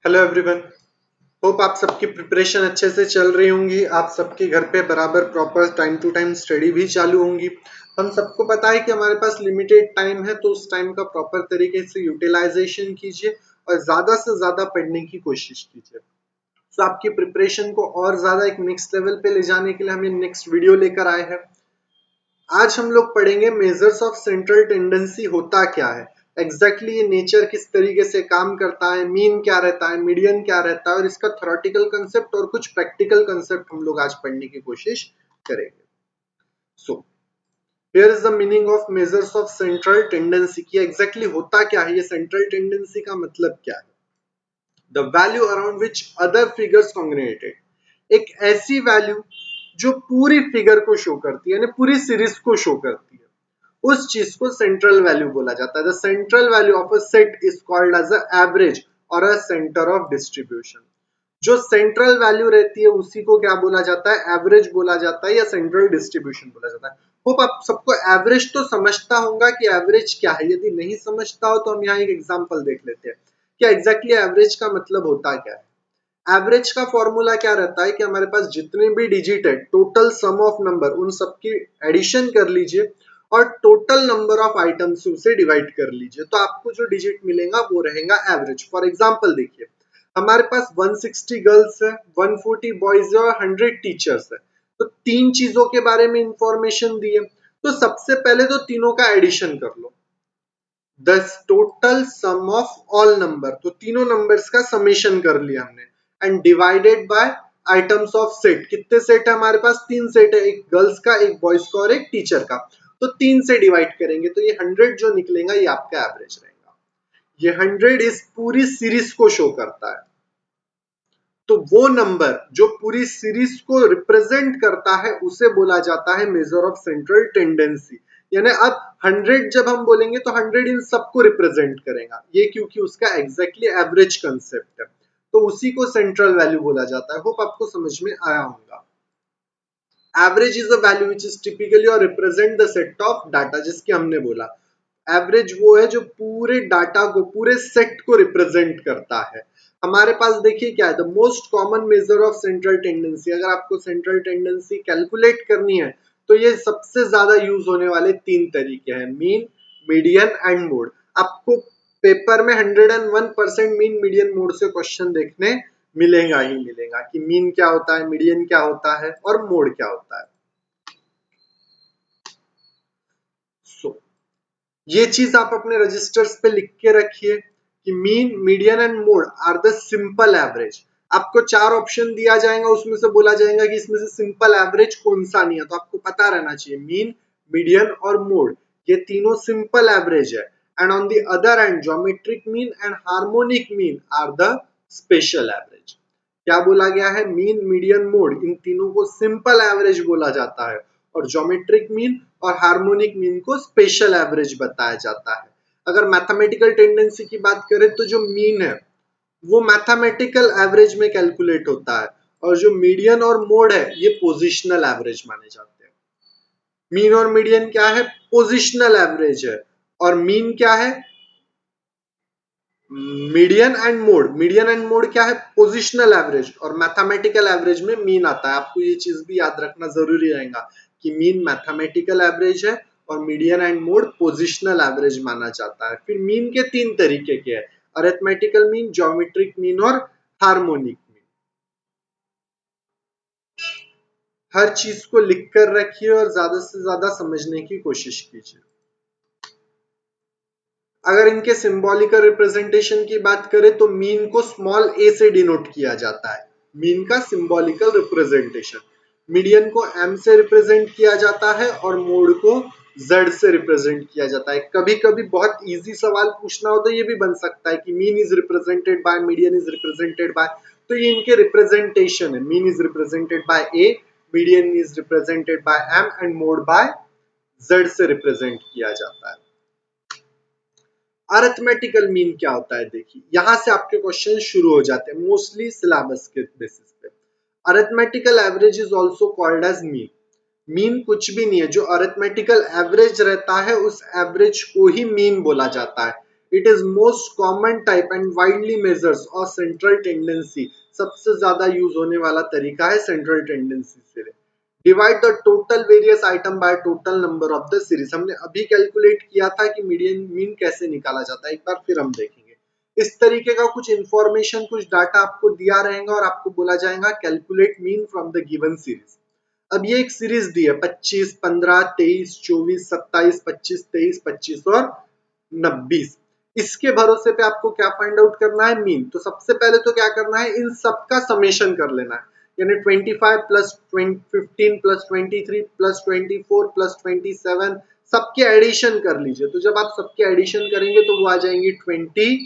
Hello everyone. Hope आप सबकी preparation अच्छे से चल रही होंगी। आप सबके घर पे बराबर proper time to time study भी चालू होंगी। हम सबको पता है कि हमारे पास लिमिटेड टाइम है, तो उस टाइम का प्रॉपर तरीके से यूटिलाइजेशन कीजिए और ज़्यादा से ज़्यादा पढ़ने की कोशिश कीजिए। तो आपकी प्रिपरेशन को और ज़्यादा एक नेक्स्ट लेवल पे ले जाने के लिए हम ये नेक्स्ट वीडियो लेकर आए हैं। आज हम लोग पढ़ेंगे मेजर्स ऑफ सेंट्रल टेंडेंसी होता क्या है, एग्जैक्टली ये नेचर किस तरीके से काम करता है, मीन क्या रहता है, मीडियन क्या रहता है और इसका थ्योरेटिकल कंसेप्ट और कुछ प्रैक्टिकल कंसेप्ट हम लोग आज पढ़ने की कोशिश करेंगे। So here is the meaning of measures of central tendency कि एग्जैक्टली होता क्या है, ये सेंट्रल टेंडेंसी का मतलब क्या है। The value around which other figures congregated, एक ऐसी वैल्यू जो पूरी फिगर को शो करती है, यानी पूरी सीरीज को शो करती है, उस चीज को सेंट्रल वैल्यू बोला जाता है। The central value of a set is called as a average और अ सेंटर ऑफ डिस्ट्रीब्यूशन। जो सेंट्रल वैल्यू रहती है उसी को क्या बोला जाता है, एवरेज बोला जाता है या सेंट्रल डिस्ट्रीब्यूशन बोला जाता है। होप आप सबको एवरेज तो समझता होगा कि एवरेज क्या है। यदि नहीं समझता हो तो हम यहाँ एक एग्जांपल देख लेते हैं कि एग्जैक्टली एवरेज का मतलब होता क्या है। एवरेज का फॉर्मूला क्या रहता है कि हमारे पास जितने भी डिजिट है, टोटल सम ऑफ नंबर, उन सबकी एडिशन कर लीजिए और टोटल नंबर ऑफ आइटम्स उसे डिवाइड कर लीजिए, तो आपको जो डिजिट मिलेगा वो रहेगा एवरेज। फॉर एग्जांपल देखिए, हमारे पास 160 गर्ल्स है, 140 बॉयज है और 100 टीचर्स है। तो तीन चीजों के बारे में इंफॉर्मेशन दी है, तो सबसे पहले तो तीनों का एडिशन कर लो, the total sum of all number, तो तीनों नंबर्स का समेशन कर लिया हमने, and divided by items of set. कितने सेट है हमारे पास, तीन सेट है, एक गर्ल्स का, एक बॉयज का और एक टीचर का। तो तीन से डिवाइड करेंगे तो ये 100 जो निकलेगा ये आपका एवरेज रहेगा। ये 100 इस पूरी सीरीज को शो करता है। तो वो नंबर जो पूरी सीरीज को रिप्रेजेंट करता है उसे बोला जाता है मेजर ऑफ सेंट्रल टेंडेंसी। यानी अब 100 जब हम बोलेंगे तो 100 इन सबको रिप्रेजेंट करेगा, ये क्योंकि उसका एग्जैक्टली एवरेज कंसेप्ट है, तो उसी को सेंट्रल वैल्यू बोला जाता है। होप आपको समझ में आया होगा। Average is a value which is typically or represent the set of data, जिसके हमने बोला एवरेज वो है जो पूरे डाटा को, पूरे सेट को रिप्रेजेंट करता है। हमारे पास देखिए क्या है, the most common measure of central tendency. अगर आपको सेंट्रल टेंडेंसी कैलकुलेट करनी है तो ये सबसे ज्यादा यूज होने वाले तीन तरीके हैं, मीन, मीडियन एंड मोड। आपको पेपर में 101% मीन मीडियन मोड से क्वेश्चन देखने मिलेगा ही मिलेगा कि मीन क्या होता है, मीडियन क्या होता है और मोड क्या होता है। सो ये चीज आप अपने रजिस्टर्स पे लिख के रखिए कि mean, median and mode are the simple average. आपको चार ऑप्शन दिया जाएगा, उसमें से बोला जाएगा कि इसमें से सिंपल एवरेज कौन सा नहीं है, तो आपको पता रहना चाहिए मीन, मीडियन और मोड ये तीनों सिंपल एवरेज है। And on the other hand geometric mean and harmonic mean are the special average. क्या बोला गया है, मीन, मीडियन, मोड, इन तीनों को सिंपल एवरेज बोला जाता है और ज्योमेट्रिक मीन और हार्मोनिक मीन को स्पेशल एवरेज बताया जाता है। अगर मैथमेटिकल टेंडेंसी की बात करें तो जो मीन है वो मैथमेटिकल एवरेज में कैलकुलेट होता है और जो मीडियन और मोड है ये पोजिशनल एवरेज माने जाते हैं। मीन और मीडियन क्या है, पोजिशनल एवरेज है, और मीन क्या है, median and mode. Median and mode क्या है, पोजिशनल एवरेज, और मैथमेटिकल एवरेज में मीन आता है। आपको ये चीज भी याद रखना जरूरी रहेगा कि मीन मैथमेटिकल एवरेज है और median and mode positional average माना जाता है। फिर मीन के तीन तरीके के हैं, अरिथमेटिकल मीन, ज्योमेट्रिक मीन और हार्मोनिक मीन। हर चीज को लिख कर रखिए और ज्यादा से ज्यादा समझने की कोशिश कीजिए। अगर इनके सिंबॉलिकल रिप्रेजेंटेशन की बात करें तो मीन को स्मॉल ए से डिनोट किया जाता है, मीन का सिंबॉलिकल रिप्रेजेंटेशन। मीडियन को एम से रिप्रेजेंट किया जाता है और मोड को जेड से रिप्रेजेंट किया जाता है। कभी कभी बहुत इजी सवाल पूछना हो तो ये भी बन सकता है कि mean is represented by, median is represented by, तो ये इनके रिप्रेजेंटेशन है। Mean is represented by A, median is represented by M and mode by Z से रिप्रेजेंट किया जाता है। अरिथमेटिकल मीन क्या होता है, देखिए यहां से आपके क्वेश्चन शुरू हो जाते हैं मोस्टली सिलेबस के बेसिस पे। Arithmetical average is also called as mean. Mean कुछ भी नहीं है, जो अरिथमेटिकल एवरेज रहता है उस एवरेज को ही मीन बोला जाता है। It is most common type and widely measures और सेंट्रल टेंडेंसी, सबसे ज्यादा यूज होने वाला तरीका है सेंट्रल टेंडेंसी से। Divide the total various item by total number of the series, हमने अभी कैलकुलेट किया था कि मीडियन मीन कैसे निकाला जाता है, एक बार फिर हम देखेंगे। इस तरीके का कुछ इंफॉर्मेशन, कुछ डाटा आपको दिया रहेगा और आपको बोला जाएगा calculate mean from the given series. अब ये एक सीरीज दी है 25, 15, 23, 24, 27, 25, 23, 25 और 20। इसके भरोसे पे आपको क्या फाइंड आउट करना है, मीन। तो सबसे पहले तो क्या करना है, इन सबका समेशन कर लेना है, यानी 25 प्लस 15 प्लस 23 प्लस 24 प्लस 27 सबके एडिशन कर लीजिए। तो जब आप सबके एडिशन करेंगे तो वो आ जाएंगे 23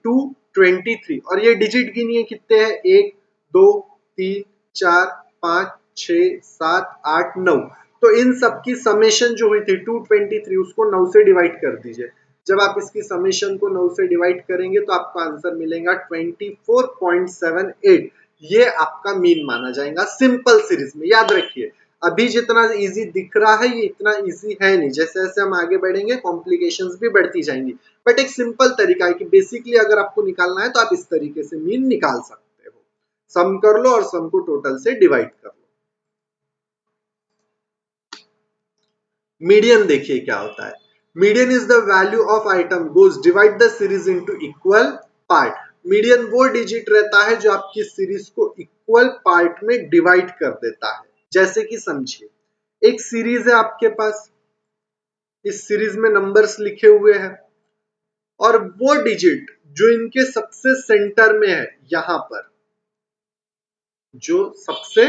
टू 23। और ये डिजिट गिनिए कितने हैं, 1 2 3 4 5 6 7 8 9। तो इन सबकी समेशन जो हुई थी 223, उसको 9 से डिवाइड कर दीजिए। जब आप इसकी समेशन को 9 से डिवाइड करेंगे तो आपका आंसर मिलेगा 24.78। ये आपका मीन माना जाएगा सिंपल सीरीज में। याद रखिए, अभी जितना इजी दिख रहा है ये इतना इजी है नहीं, जैसे जैसे हम आगे बढ़ेंगे कॉम्प्लिकेशंस भी बढ़ती जाएंगी। बट एक सिंपल तरीका है कि बेसिकली अगर आपको निकालना है तो आप इस तरीके से मीन निकाल सकते हो। सम कर लो और सम को टोटल से डिवाइड कर लो। मीडियन देखिए क्या होता है, median is the value of item goes divide the series into equal part. Median वो डिजिट रहता है जो आपकी सीरीज को इक्वल पार्ट में डिवाइड कर देता है। जैसे कि समझिए, एक सीरीज है आपके पास, इस सीरीज में नंबर्स लिखे हुए हैं और वो डिजिट जो इनके सबसे सेंटर में है, यहां पर जो सबसे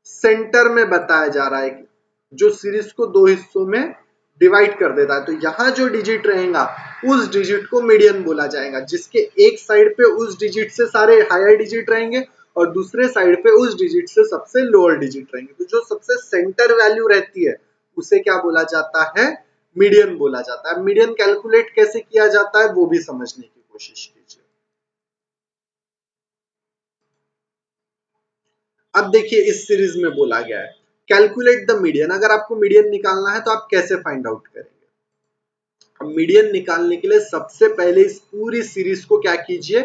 सेंटर में बताया जा रहा है कि जो सीरीज को दो हिस्सों में डिवाइड कर देता है, तो यहां जो डिजिट रहेगा उस डिजिट को मीडियन बोला जाएगा, जिसके एक साइड पे उस डिजिट से सारे हायर डिजिट रहेंगे और दूसरे साइड पे उस डिजिट से सबसे लोअर डिजिट रहेंगे। तो जो सबसे सेंटर वैल्यू रहती है उसे क्या बोला जाता है, मीडियन बोला जाता है। मीडियन कैलकुलेट कैसे किया जाता है वो भी समझने की कोशिश कीजिए। अब देखिए इस सीरीज में बोला गया है कैलकुलेट द मीडियन। अगर आपको मीडियन निकालना है तो आप कैसे फाइंड आउट करेंगे। अब मीडियन निकालने के लिए सबसे पहले इस पूरी सीरीज को क्या कीजिए,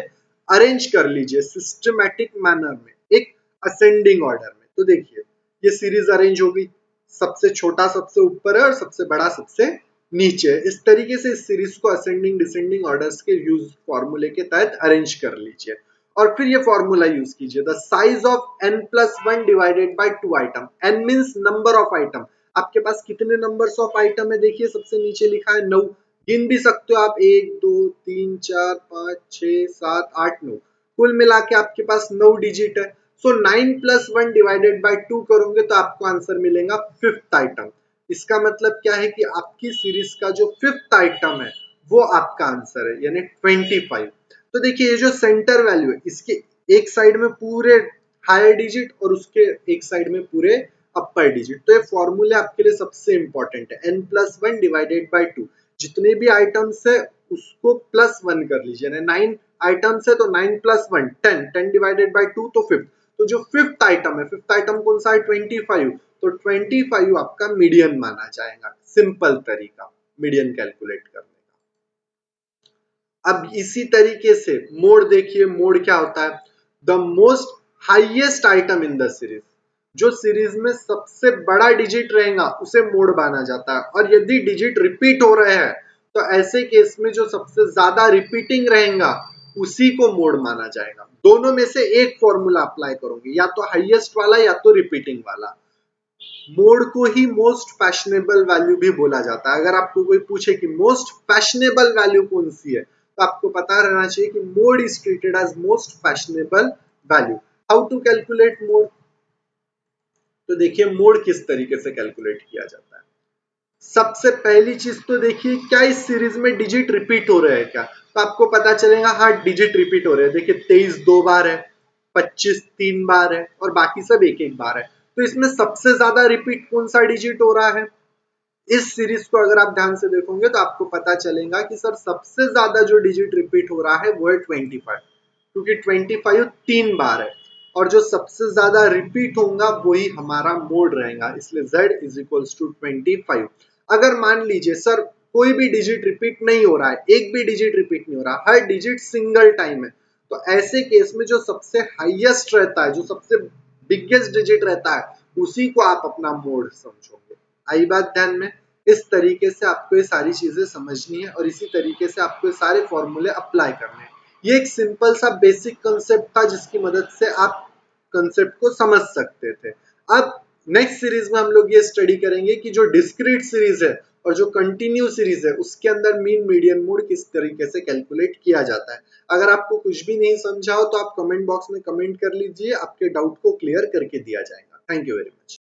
अरेंज कर लीजिए सिस्टमैटिक मैनर में, एक असेंडिंग ऑर्डर में। तो देखिए ये सीरीज अरेंज होगी, सबसे छोटा सबसे ऊपर है और सबसे बड़ा सबसे नीचे है। इस तरीके से इस सीरीज को असेंडिंग डिसेंडिंग ऑर्डर्स के यूज फॉर्मूले के तहत अरेंज कर लीजिए और फिर ये फॉर्मूला यूज कीजिए, the size of n plus 1 divided by 2 item. n means number of item, आपके पास कितने नंबर्स ऑफ आइटम है, देखिए सबसे नीचे लिखा है 9। गिन भी सकते हो आप, 1 2 3 4 5 6 7 8 9, कुल मिला के आपके पास 9 डिजिट है। सो 9 प्लस 1 डिवाइडेड बाय 2 करोगे तो आपको आंसर मिलेगा फिफ्थ आइटम। इसका मतलब क्या है कि आपकी सीरीज का जो फिफ्थ आइटम है वो आपका आंसर है, यानी 25। तो देखिए ये जो सेंटर वैल्यू है, इसके एक साइड में पूरे हायर डिजिट और उसके एक साइड में पूरे अपर डिजिट। तो ये फॉर्मूले आपके लिए सबसे इंपॉर्टेंट है, n प्लस 1 डिवाइडेड बाय 2। जितने भी आइटम्स है उसको प्लस 1 कर लीजिए, 9 आइटम्स है तो 9 प्लस 1 10, 10 डिवाइडेड बाय 2 तो फिफ्थ। तो जो फिफ्थ आइटम है, फिफ्थ आइटम कौन सा है, 25। तो 25 आपका मीडियन माना जाएगा। सिंपल तरीका मीडियन कैलकुलेट करने का। अब इसी तरीके से मोड देखिए, मोड क्या होता है, the most highest item in the series. जो सीरीज में सबसे बड़ा डिजिट रहेगा उसे मोड माना जाता है। और यदि डिजिट रिपीट हो रहे हैं तो ऐसे केस में जो सबसे ज्यादा रिपीटिंग रहेगा उसी को मोड माना जाएगा। दोनों में से एक फॉर्मूला अप्लाई करोगे, या तो हाईएस्ट वाला या तो रिपीटिंग वाला। मोड को ही मोस्ट फैशनेबल वैल्यू भी बोला जाता है। अगर आपको कोई पूछे कि मोस्ट फैशनेबल वैल्यू कौन सी है तो आपको पता रहना चाहिए कि mode is treated as most fashionable value. How to calculate mode, तो देखिए मोड किस तरीके से कैलकुलेट किया जाता है। सबसे पहली चीज तो देखिए क्या इस सीरीज में डिजिट रिपीट हो रहे हैं क्या, तो आपको पता चलेगा हाँ डिजिट रिपीट हो रहे हैं। देखिए 23 दो बार है, 25 तीन बार है और बाकी सब एक एक बार है। तो इसमें सबसे ज्यादा रिपीट कौन सा डिजिट हो रहा है, इस सीरीज को अगर आप ध्यान से देखोगे तो आपको पता चलेगा कि सर सबसे ज्यादा जो डिजिट रिपीट हो रहा है वो है 25, क्योंकि 25 तीन बार है और जो सबसे ज्यादा रिपीट होगा वही हमारा मोड रहेगा, इसलिए z इज इक्वल्स टू 25। अगर मान लीजिए सर कोई भी डिजिट रिपीट नहीं हो रहा है, एक भी डिजिट रिपीट नहीं हो रहा, हर डिजिट सिंगल टाइम है। तो ऐसे केस में जो सबसे हाईएस्ट रहता है, जो सबसे बिगेस्ट डिजिट रहता है, उसी को आप अपना मोड समझोगे। आई बात ध्यान में? इस तरीके से आपको ये सारी चीजें समझनी है और इसी तरीके से आपको ये सारे फॉर्मूले अप्लाई करने हैं। ये एक सिंपल सा बेसिक कंसेप्ट था जिसकी मदद से आप कंसेप्ट को समझ सकते थे। अब नेक्स्ट सीरीज में हम लोग ये स्टडी करेंगे कि जो डिस्क्रीट सीरीज है और जो कंटिन्यू सीरीज है उसके अंदर मीन मीडियन मोड किस तरीके से कैलकुलेट किया जाता है। अगर आपको कुछ भी नहीं समझा हो तो आप कमेंट बॉक्स में कमेंट कर लीजिए, आपके डाउट को क्लियर करके दिया जाएगा। Thank you very much.